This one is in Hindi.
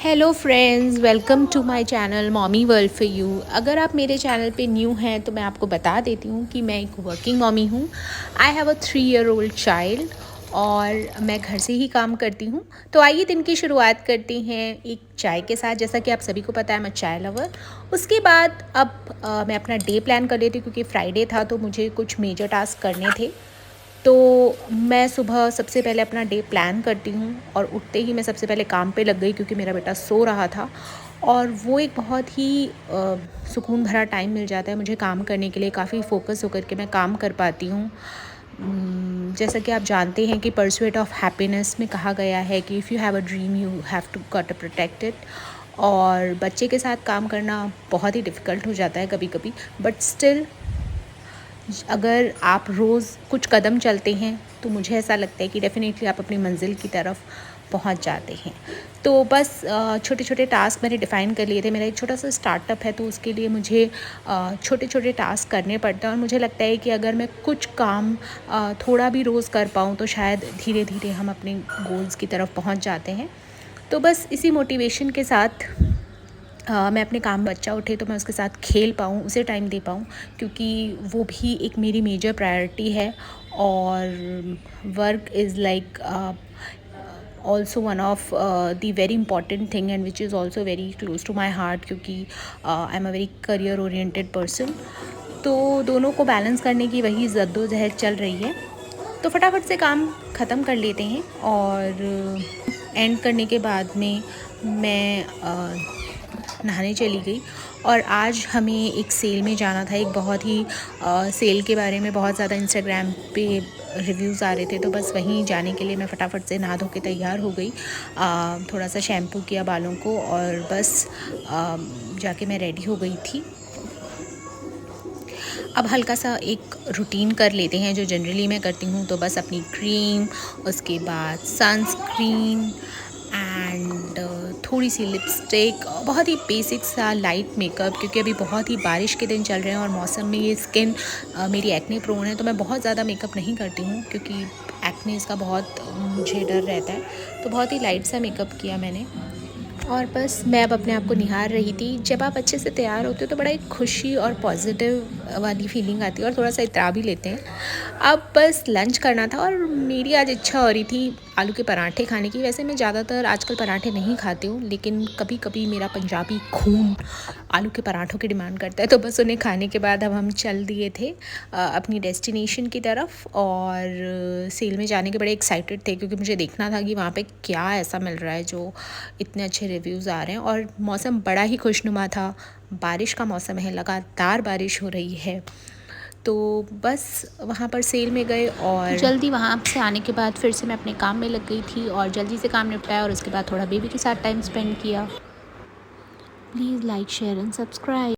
Hello friends, welcome to my channel mommy world for you. अगर आप मेरे चैनल पे न्यू हैं तो मैं आपको बता देती हूँ कि मैं एक वर्किंग मॉमी हूँ। I have a 3-year-old child और मैं घर से ही काम करती हूँ। तो आइए दिन की शुरुआत करते हैं एक चाय के साथ। जैसा कि आप सभी को पता है, मैं चाय लवर। उसके बाद अब मैं अपना डे प्लान कर लेती हूँ क्योंकि फ्राइडे था तो मुझे कुछ मेजर टास्क करने थे। तो मैं सुबह सबसे पहले अपना डे प्लान करती हूँ और उठते ही मैं सबसे पहले काम पे लग गई क्योंकि मेरा बेटा सो रहा था। और वो एक बहुत ही सुकून भरा टाइम मिल जाता है मुझे काम करने के लिए। काफ़ी फोकस होकर के मैं काम कर पाती हूँ। जैसा कि आप जानते हैं कि परस्यूट ऑफ हैप्पीनेस में कहा गया है कि if you have a dream you have to got to protect it. और बच्चे के साथ काम करना बहुत ही डिफ़िकल्ट हो जाता है कभी कभी, बट स्टिल अगर आप रोज़ कुछ कदम चलते हैं तो मुझे ऐसा लगता है कि डेफ़िनेटली आप अपनी मंज़िल की तरफ पहुंच जाते हैं। तो बस छोटे छोटे टास्क मैंने डिफ़ाइन कर लिए थे। मेरा एक छोटा सा स्टार्टअप है तो उसके लिए मुझे छोटे छोटे टास्क करने पड़ते हैं और मुझे लगता है कि अगर मैं कुछ काम थोड़ा भी रोज़ कर पाऊँ तो शायद धीरे धीरे हम अपने गोल्स की तरफ पहुंच जाते हैं। तो बस इसी मोटिवेशन के साथ मैं अपने काम बच्चा उठे तो मैं उसके साथ खेल पाऊँ, उसे टाइम दे पाऊँ, क्योंकि वो भी एक मेरी मेजर प्रायोरिटी है। और work is like also one of the very important thing and which is also very close to my heart, क्योंकि I am a very career oriented person. तो दोनों को बैलेंस करने की वही जद्दोजहद चल रही है। तो फटाफट से काम ख़त्म कर लेते हैं और एंड करने के बाद में मैं नहाने चली गई। और आज हमें एक सेल में जाना था। एक बहुत ही सेल के बारे में बहुत ज़्यादा इंस्टाग्राम पे रिव्यूज़ आ रहे थे, तो बस वहीं जाने के लिए मैं फटाफट से नहा धो के तैयार हो गई। थोड़ा सा शैम्पू किया बालों को और बस जाके मैं रेडी हो गई थी। अब हल्का सा एक रूटीन कर लेते हैं जो जनरली मैं करती हूँ। तो बस अपनी क्रीम, उसके बाद सनस्क्रीन एंड थोड़ी सी लिपस्टिक, बहुत ही बेसिक सा लाइट मेकअप, क्योंकि अभी बहुत ही बारिश के दिन चल रहे हैं और मौसम में ये स्किन मेरी एक्ने प्रोन है। तो मैं बहुत ज़्यादा मेकअप नहीं करती हूँ क्योंकि एक्ने इसका बहुत मुझे डर रहता है। तो बहुत ही लाइट सा मेकअप किया मैंने और बस मैं अब अपने आप को निहार रही थी। जब आप अच्छे से तैयार होते हो तो बड़ा एक खुशी और पॉजिटिव वाली फीलिंग आती है और थोड़ा सा इतरा भी लेते हैं। अब बस लंच करना था और मेरी आज इच्छा हो रही थी आलू के पराठे खाने की। वैसे मैं ज़्यादातर आजकल पराठे नहीं खाती हूँ, लेकिन कभी कभी मेरा पंजाबी खून आलू के पराठों की डिमांड करता है। तो बस उन्हें खाने के बाद अब हम चल दिए थे अपनी डेस्टिनेशन की तरफ। और सेल में जाने के बड़े एक्साइटेड थे क्योंकि मुझे देखना था कि वहाँ पे क्या ऐसा मिल रहा है जो इतने अच्छे रिव्यूज़ आ रहे हैं। और मौसम बड़ा ही खुशनुमा था, बारिश का मौसम है, लगातार बारिश हो रही है। तो बस वहाँ पर सेल में गए और जल्दी वहाँ से आने के बाद फिर से मैं अपने काम में लग गई थी और जल्दी से काम निपटाया और उसके बाद थोड़ा बेबी के साथ टाइम स्पेंड किया। Please like, share and subscribe.